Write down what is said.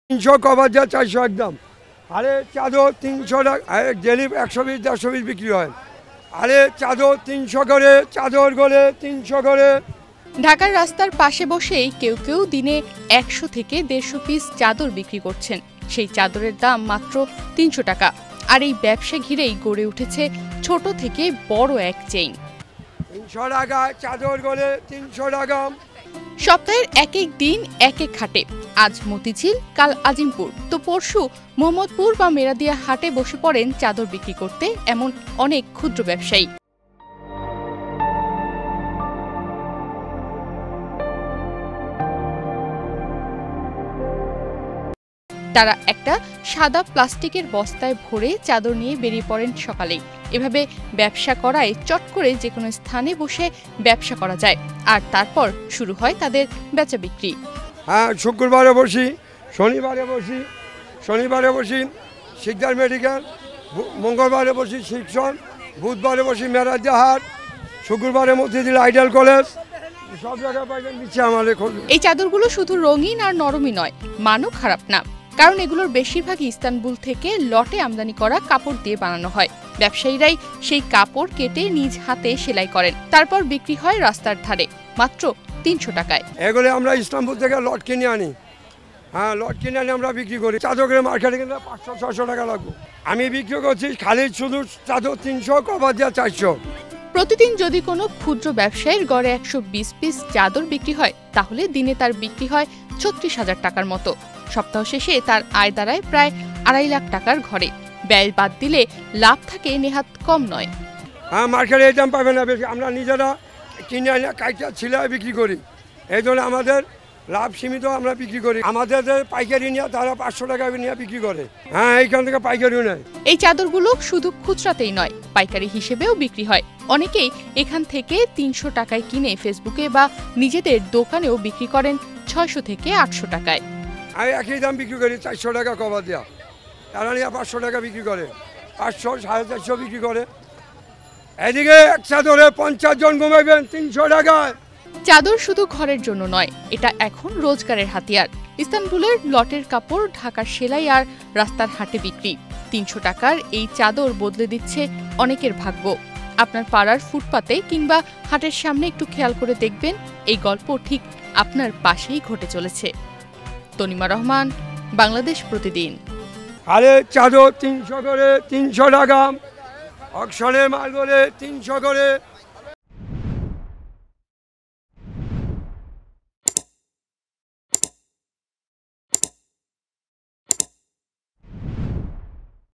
300 cover যা 400 একদম। আরে চাদর 300 টাকা, ডেলি 120 150 বিক্রি হয়। আরে চাদর 300 করে, চাদর গলে 300 করে। ঢাকার রাস্তার পাশে বসেই কেউ কেউ দিনে 100 থেকে 150 পিস চাদর বিক্রি করছেন। সেই চাদরের দাম মাত্র 300 টাকা। আর এই ব্যবসা ঘিরেই গড়ে উঠেছে ছোট থেকে বড় এক চেইন। 300 টাকা চাদর গলে 300 টাকা। সপ্তাহের এক এক দিন এক এক হাটে। আজ মতিঝিল, কাল আজিমপুর, তো পরশু মোহাম্মদপুর বা মেরাদিয়া হাটে বসে পড়েন চাদর বিক্রি করতে এমন অনেক ক্ষুদ্র ব্যবসায়ী। তারা একটা সাদা প্লাস্টিকের বস্তায় ভরে চাদর নিয়ে বেরিয়ে পড়েন সকালেই। এভাবে ব্যবসা করায় চট করে যে কোনো স্থানে বসে ব্যবসা করা যায়। আর তারপর শুরু হয় তাদের বেচা বিক্রি। হ্যাঁ, শুক্রবারে বসি, শনিবারে বসি শিকদার মেডিকেল, মঙ্গলবারে বসি শিক্ষণ, বুধবারে বসি মেরাদিয়া হাট, শুক্রবারে মতিঝিল আইডিয়াল কলেজ, সব জায়গায় পাইবেন দিচ্ছে আমাদের। এই চাদরগুলো শুধু রঙিন আর নরমই নয়, মানও খারাপ না, কারণ এগুলোর বেশিরভাগই ইস্তানবুল থেকে লটে আমদানি করা কাপড় দিয়ে বানানো হয়। ব্যবসায়ীরাই সেই কাপড় কেটে নিজ হাতে সেলাই করেন, তারপর বিক্রি হয় রাস্তার ধারে মাত্র 300 টাকায়। এগুলো আমরা ইস্তানবুল থেকে লট কিনে আনি। হ্যাঁ, লট কিনে আনি আমরা বিক্রি করি। চাদরের মার্কেটে কিন্তু 500-600 টাকা লাগবে। আমি বিক্রি করছি খালি শুধু চাদর 300, কভার দেওয়া 400। প্রতিদিন যদি কোনো ক্ষুদ্র ব্যবসায়ীর গড়ে 120 পিস চাদর বিক্রি হয়, তাহলে দিনে তার বিক্রি হয় 36,000 টাকার মতো। সপ্তাহ শেষে তার আয় দাঁড়ায় প্রায় 2.5 লাখ টাকার ঘরে। ব্যয় বাদ দিলে লাভ থাকে নেহাত কম নয়। হ্যাঁ, মার্কেটে এই দাম পাবে না বেশি। আমরা নিজেরা কিনে আনি, কাইটা ছিলাই বিক্রি করি। এই জন্য আমাদের লাভ সীমিত, আমরা বিক্রি করি। আমাদের পাইকারি নিয়ে তারা 500 টাকা নিয়ে বিক্রি করে। হ্যাঁ, এইখান থেকে পাইকারিও নেয়। এই চাদরগুলো শুধু খুচরাতেই নয়, পাইকারি হিসেবেও বিক্রি হয়। অনেকেই এখান থেকে 300 টাকায় কিনে ফেসবুকে বা নিজেদের দোকানেও বিক্রি করেন 600 থেকে 800 টাকায়। আমি একই দাম বিক্রি করি, 400 টাকা কভার দেওয়া। তারা নিয়ে 500 টাকা বিক্রি করে, 500, 450 বিক্রি করে। এদিকে এক চাদরে 50 জন ঘুমাইবেন 300 টাকায়। চাদর শুধু ঘরের জন্য নয়, এটা এখন রোজগারের হাতিয়ার। ইস্তানবুলের লটের কাপড় ঢাকার সেলাই আর রাস্তার হাটে বিক্রি। 300 টাকার এই চাদর বদলে দিচ্ছে অনেকের ভাগ্য। আপনার পাড়ার ফুটপাতে কিংবা হাটের সামনে একটু খেয়াল করে দেখবেন, এই গল্প ঠিক আপনার পাশেই ঘটে চলেছে। তনিমা রহমান, বাংলাদেশ প্রতিদিন। আরে চাদর 300 করে, 300 টাকা। অকশনের মাল করে 300 করে।